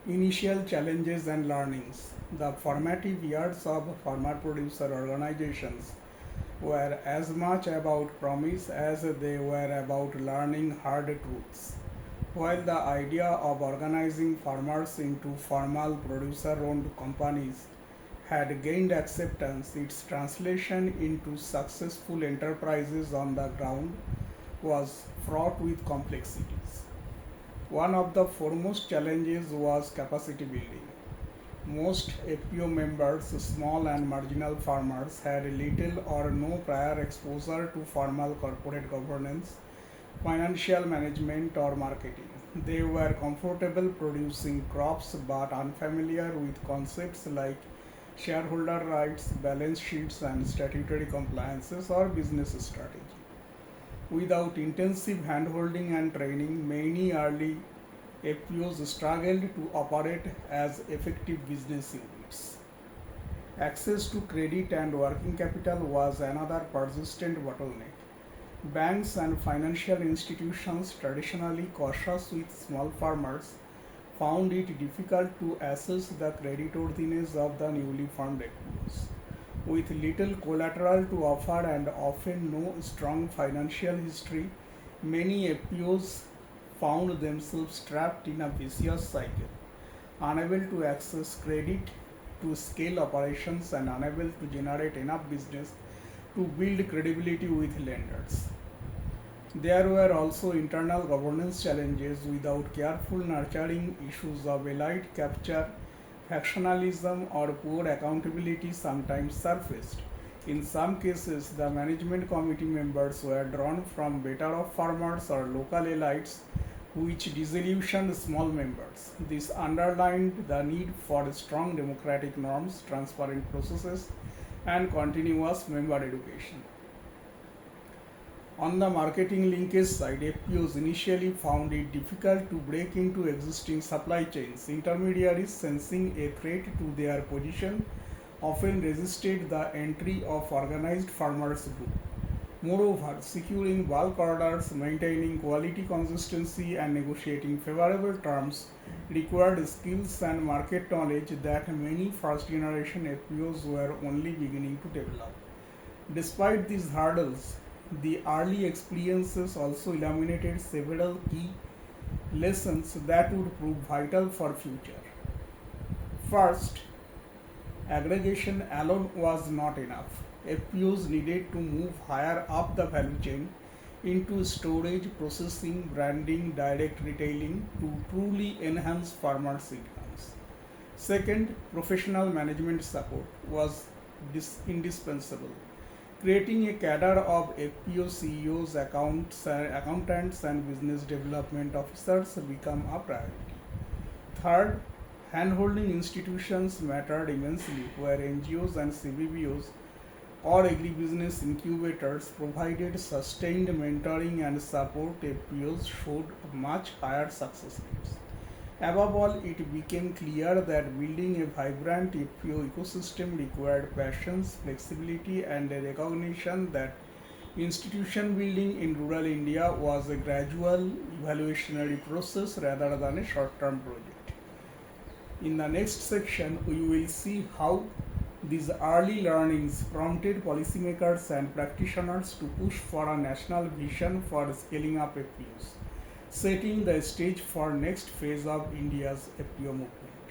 Initial challenges and learnings. The formative years of farmer producer organizations were as much about promise as they were about learning hard truths. While the idea of organizing farmers into formal producer owned companies had gained acceptance, its translation into successful enterprises on the ground was fraught with complexities. One of the foremost challenges was capacity building. Most FPO members, small and marginal farmers, had little or no prior exposure to formal corporate governance, financial management, or marketing. They were comfortable producing crops but unfamiliar with concepts like shareholder rights, balance sheets, and statutory compliances or business strategy. Without intensive handholding and training, many early FPOs struggled to operate as effective business units. Access to credit and working capital was another persistent bottleneck. Banks and financial institutions, traditionally cautious with small farmers, found it difficult to assess the creditworthiness of the newly formed FPOs. With little collateral to offer and often no strong financial history, many FPOs found themselves trapped in a vicious cycle, unable to access credit to scale operations and unable to generate enough business to build credibility with lenders. There were also internal governance challenges. Without careful nurturing, issues of elite capture, factionalism, or poor accountability sometimes surfaced. In some cases, the management committee members were drawn from better off farmers or local elites, which disillusioned small members. This underlined the need for strong democratic norms, transparent processes, and continuous member education. On the marketing linkage side, FPOs initially found it difficult to break into existing supply chains. Intermediaries, sensing a threat to their position, often resisted the entry of organized farmers group. Moreover, securing bulk orders, maintaining quality consistency, and negotiating favorable terms required skills and market knowledge that many first generation FPOs were only beginning to develop. Despite these hurdles, the early experiences also illuminated several key lessons that would prove vital for future. First, aggregation alone was not enough. FPOs needed to move higher up the value chain into storage, processing, branding, direct retailing to truly enhance farmers' incomes. Second, professional management support was indispensable. Creating a cadre of FPO CEOs, accountants, and business development officers became a priority. Third, handholding institutions mattered immensely, where NGOs and CBBOs or agribusiness incubators provided sustained mentoring and support. FPOs showed much higher success rates. Above all, it became clear that building a vibrant FPO ecosystem required patience, flexibility, and a recognition that institution building in rural India was a gradual evolutionary process rather than a short term project. In the next section, we will see how these early learnings prompted policymakers and practitioners to push for a national vision for scaling up FPOs, setting the stage for next phase of India's FPO movement.